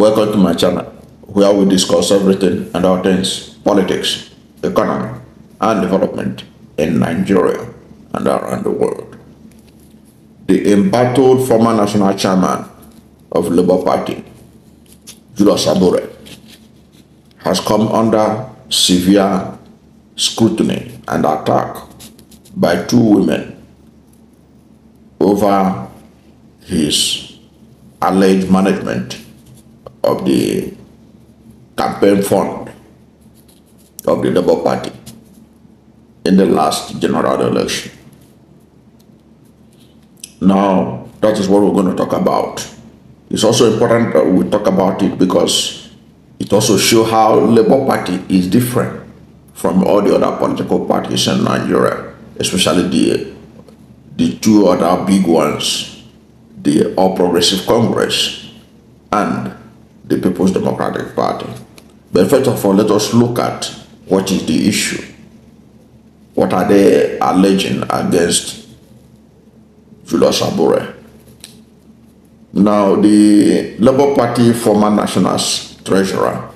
Welcome to my channel, where we discuss everything and all things politics, economy, and development in Nigeria and around the world. The embattled former national chairman of Labour Party, Julius Abure, has come under severe scrutiny and attack by two women over his alleged management of the campaign fund of the Labour Party in the last general election. Now, that is what we're going to talk about. It's also important that we talk about it because it also shows how Labour Party is different from all the other political parties in Nigeria, especially the two other big ones, the All Progressive Congress and the People's Democratic Party. But first of all, let us look at what is the issue. What are they alleging against Julius Abure? Now, the Labour Party former National Treasurer,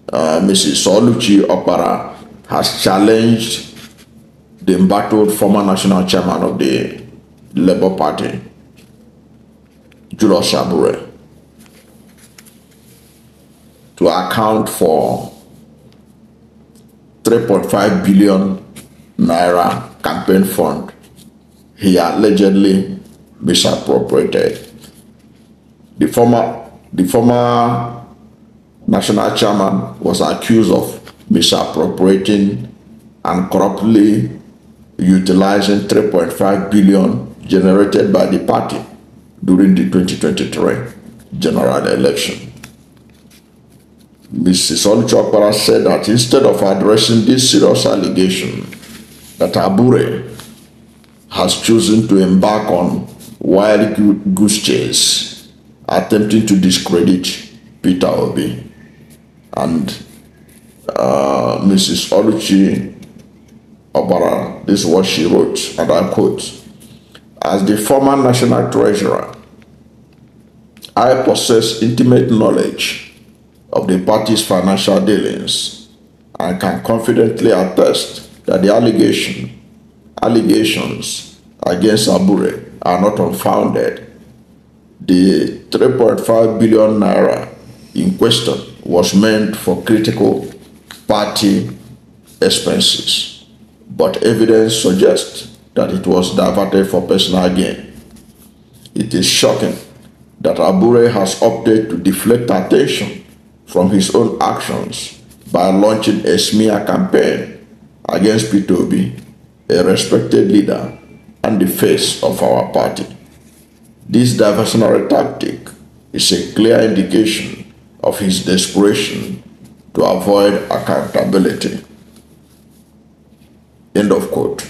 Mrs Oluchi Okpara, has challenged the embattled former national chairman of the Labour Party, Julius Abure, to account for 3.5 billion Naira campaign fund he allegedly misappropriated. The former national chairman was accused of misappropriating and corruptly utilizing 3.5 billion generated by the party during the 2023 general election. Mrs Oluchi Okpara said that instead of addressing this serious allegation, that Abure has chosen to embark on wild goose chase, attempting to discredit Peter Obi. And Mrs Oluchi Okpara, this is what she wrote, and I quote: "As the former national treasurer, I possess intimate knowledge of the party's financial dealings and can confidently attest that the allegations against Abure are not unfounded. The 3.5 billion Naira in question was meant for critical party expenses, but evidence suggests that it was diverted for personal gain. It is shocking that Abure has opted to deflect attention from his own actions by launching a smear campaign against Peter Obi, a respected leader and the face of our party. This diversionary tactic is a clear indication of his desperation to avoid accountability." End of quote.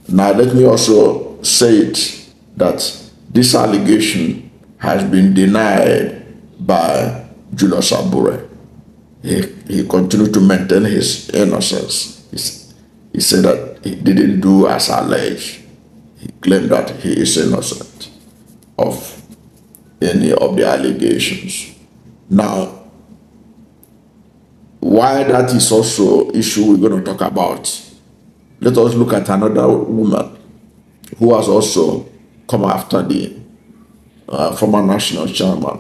Now let me also say it that this allegation has been denied by Julius Abure. He continued to maintain his innocence. He said that he didn't do as alleged. He claimed that he is innocent of any of the allegations. Now, why that is also issue we're going to talk about, let us look at another woman who has also come after the former national chairman.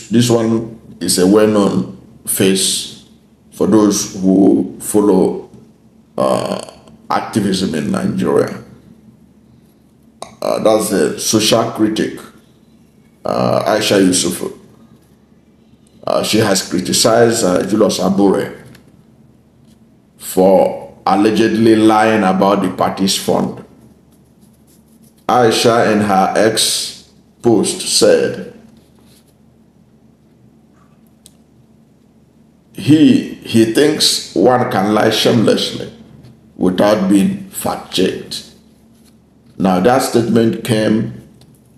This one is a well-known face for those who follow activism in Nigeria. That's the social critic, Aisha Yesufu. She has criticized Julius Abure for allegedly lying about the party's fund. Aisha, in her ex post, said he thinks one can lie shamelessly without being fact-checked. Now, that statement came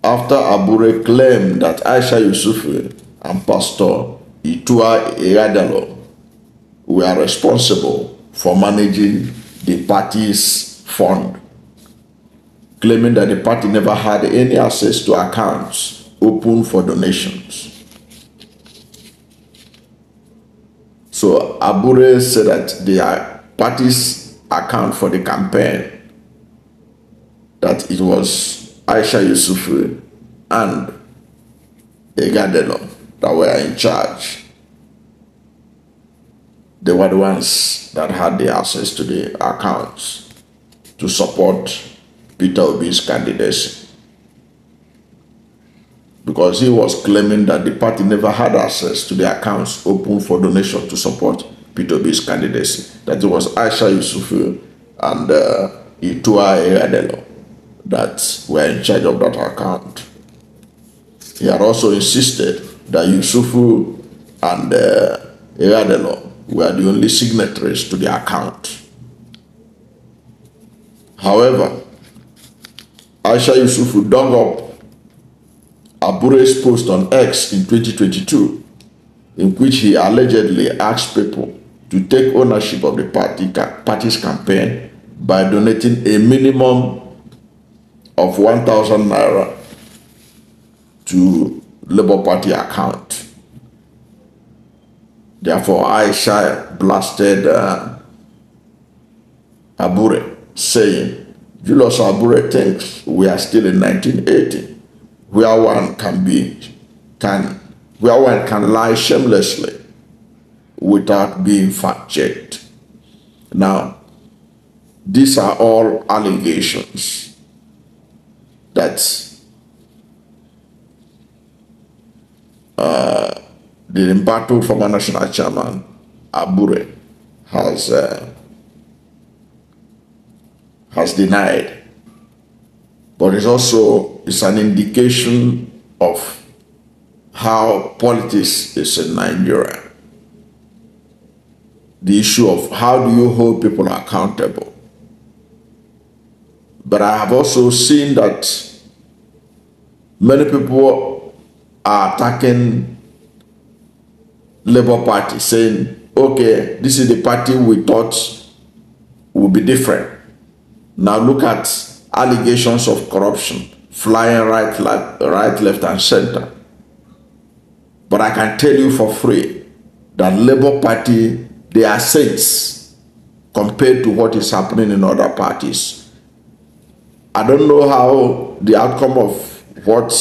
after Abure claimed that Aisha Yesufu and Pastor Itua Eyadalo were responsible for managing the party's fund, claiming that the party never had any access to accounts open for donations. So Abure said that their party's account for the campaign, that it was Aisha Yesufu and Egadelo that were in charge. They were the ones that had the access to the accounts to support Peter Obi's candidacy. Because he was claiming that the party never had access to the accounts open for donation to support Peter Obi's candidacy. That it was Aisha Yesufu and Itua Egadelo that were in charge of that account. He had also insisted that Yesufu and Egadelo were the only signatories to the account. However, Aisha Yesufu dug up Abure's post on X in 2022, in which he allegedly asked people to take ownership of the party's campaign by donating a minimum of 1,000 Naira to Labour Party account. Therefore, Aisha blasted Abure, saying, Julius Abure thinks we are still in 1980, where one can lie shamelessly without being fact-checked. Now, these are all allegations that the embattled former national chairman Abure has denied, but it's an indication of how politics is in Nigeria. The issue of how do you hold people accountable. But I have also seen that many people are attacking Labour Party, saying, okay, this is the party we thought would be different. Now look at allegations of corruption flying right, left, and center. But I can tell you for free that Labour Party, they are saints compared to what is happening in other parties. I don't know how the outcome of what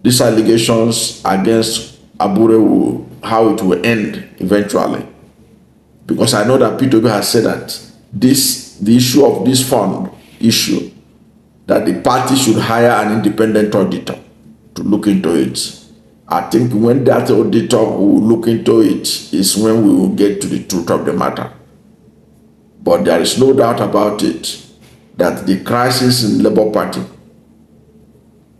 these allegations against Abure how it will end eventually. Because I know that Peter Obi has said that the issue of this fund issue, that the party should hire an independent auditor to look into it. I think when that auditor will look into it is when we will get to the truth of the matter. But there is no doubt about it that the crisis in Labour Party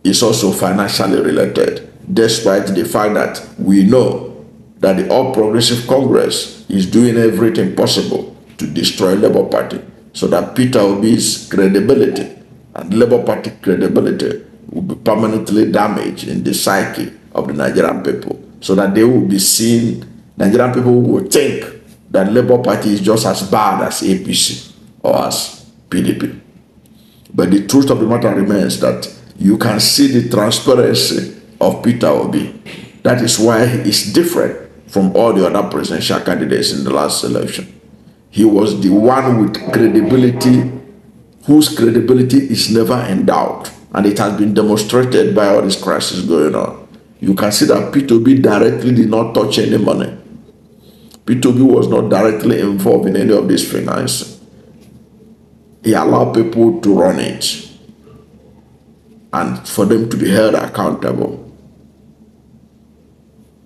is also financially related, despite the fact that we know that the All Progressive Congress is doing everything possible to destroy Labour Party so that Peter Obi's credibility and Labour Party credibility will be permanently damaged in the psyche of the Nigerian people, so that they will be seen, Nigerian people will think that Labour Party is just as bad as APC or as PDP. But the truth of the matter remains that you can see the transparency of Peter Obi. That is why he is different from all the other presidential candidates in the last election. He was the one with credibility, whose credibility is never in doubt. And it has been demonstrated by all this crisis going on. You can see that Peter Obi directly did not touch any money. Peter Obi was not directly involved in any of this financing. He allowed people to run it and for them to be held accountable.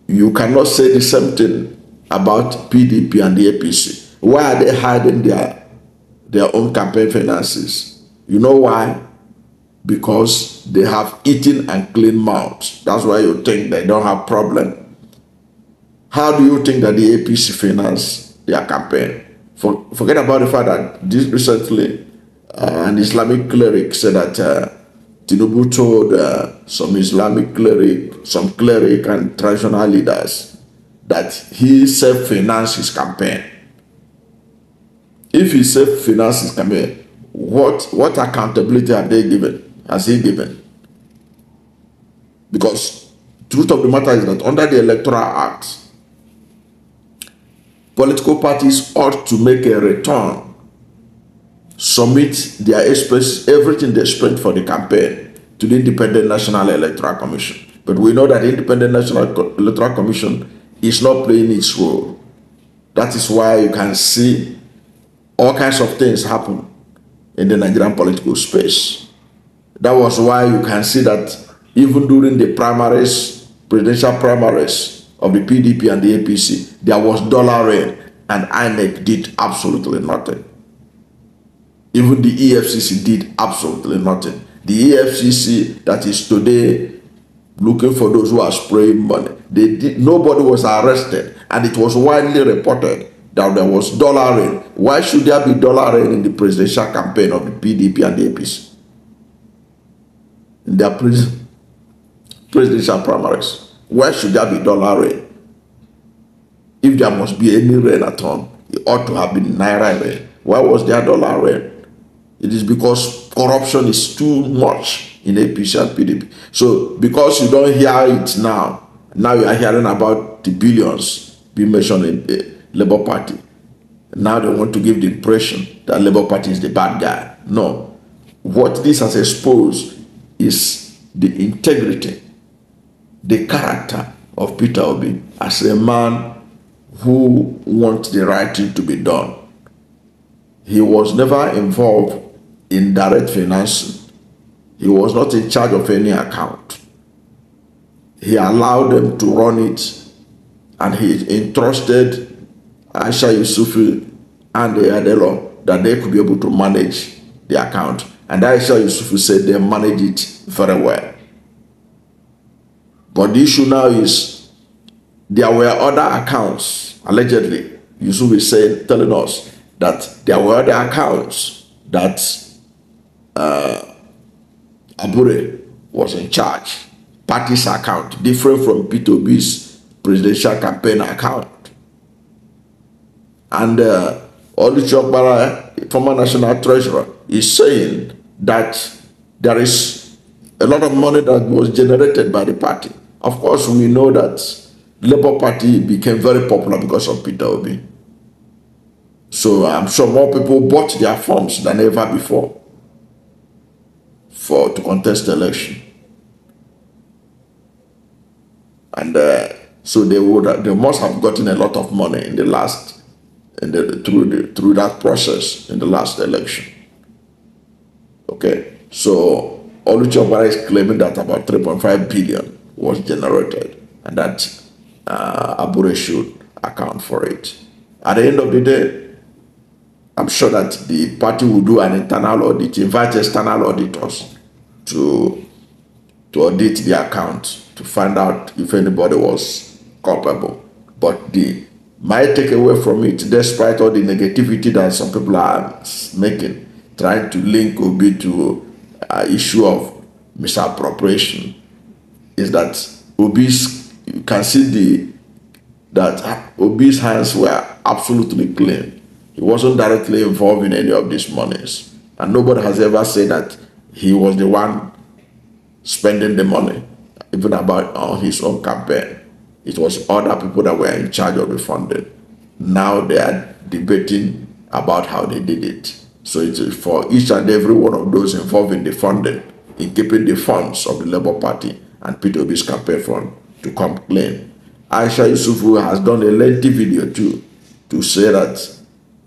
You cannot say the same thing about PDP and the APC. Why are they hiding their own campaign finances? You know why? Because they have eaten and clean mouths. That's why you think they don't have problem. How do you think that the APC finance their campaign? Forget about the fact that this recently an Islamic cleric said that Tinubu told some Islamic cleric, some cleric and traditional leaders that he self-financed his campaign. If he self-financed his campaign, what accountability have they given? Has he given? Because the truth of the matter is that under the Electoral Act, political parties ought to make a return, submit their expense, everything they spent for the campaign to the Independent National Electoral Commission. But we know that the Independent National Electoral Commission is not playing its role. That is why you can see all kinds of things happen in the Nigerian political space. That was why you can see that even during the primaries, presidential primaries of the PDP and the APC, there was dollar rain, and INEC did absolutely nothing. Even the EFCC did absolutely nothing. The EFCC that is today looking for those who are spraying money, nobody was arrested, and it was widely reported that there was dollar rain. Why should there be dollar rain in the presidential campaign of the PDP and the APC? In their presidential primaries, why should there be dollar rain? If there must be any rain at all, it ought to have been Naira rain. Why was there dollar rain? It is because corruption is too much in APC and PDP. So because you don't hear it now you are hearing about the billions being mentioned in the Labour Party. Now they want to give the impression that Labour Party is the bad guy. No. What this has exposed is the integrity, the character of Peter Obi as a man who wants the right thing to be done. He was never involved in direct financing. He was not in charge of any account. He allowed them to run it, and he entrusted Aisha, Yesufu, and the Adelo that they could be able to manage the account. And Aisha, Yesufu said they manage it very well. But the issue now is there were other accounts, allegedly. Yesufu is telling us that there were other accounts that Abure was in charge. Party's account, different from P2B's presidential campaign account. And Oluchi Okpara, former national treasurer, is saying that there is a lot of money that was generated by the party. Of course, we know that Labour Party became very popular because of Peter Obi. So I'm sure more people bought their forms than ever before to contest the election. And so they must have gotten a lot of money in the last, through that process in the last election. Okay, so Oluchi Okpara is claiming that about 3.5 billion was generated, and that Abure should account for it. At the end of the day, I'm sure that the party will do an internal audit, invite external auditors to audit the account to find out if anybody was culpable. But my takeaway from it, despite all the negativity that some people are making, trying to link Obi to issue of misappropriation, is that you can see that Obi's hands were absolutely clean. He wasn't directly involved in any of these monies. And nobody has ever said that he was the one spending the money, even on his own campaign. It was other people that were in charge of the funding. Now they are debating about how they did it. So it is for each and every one of those involved in the funding, in keeping the funds of the Labour Party and Peter Obi's campaign fund, to come clean. Aisha Yesufu has done a lengthy video too, to say that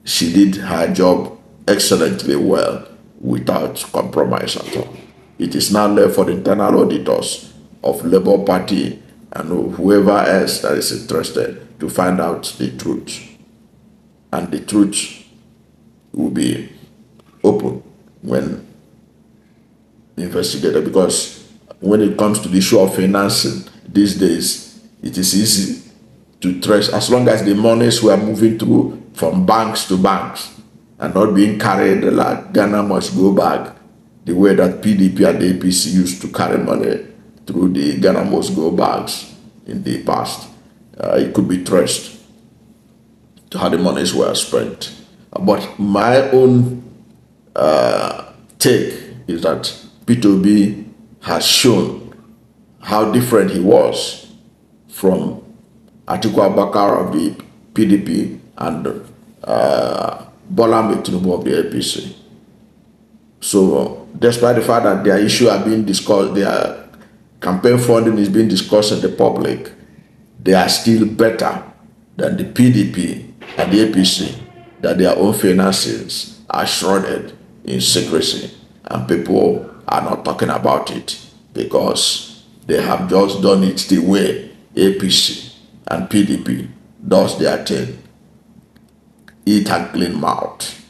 she did her job excellently well without compromise at all. It is now left for the internal auditors of Labour Party and whoever else that is interested to find out the truth. And the truth will be open when investigated, because when it comes to the issue of financing these days, it is easy to trace, as long as the monies were moving through from banks to banks and not being carried like Ghana must go back, the way that PDP and the APC used to carry money through the Ghana must go bags in the past. It could be traced to how the monies were spent. But my own take is that Peter Obi has shown how different he was from Atiku Abubakar of the PDP and Bola Tinubu of the APC. So, despite the fact that their issue are being discussed, their campaign funding is being discussed in the public, they are still better than the PDP and the APC, that their own finances are shrouded in secrecy and people are not talking about it because they have just done it the way APC and PDP does their thing. Eat and clean mouth.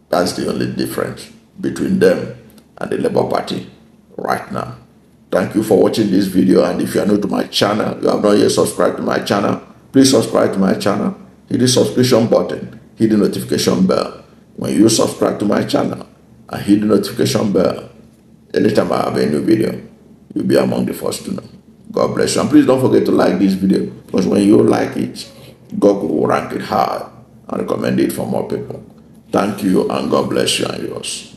That's the only difference between them and the Labour Party right now. Thank you for watching this video, and if you are new to my channel, you have not yet subscribed to my channel, please subscribe to my channel, hit the subscription button, hit the notification bell. When you subscribe to my channel and hit the notification bell, anytime I have a new video, you'll be among the first to know. God bless you, and please don't forget to like this video, because when you like it, God will rank it high and recommend it for more people. Thank you, and God bless you and yours.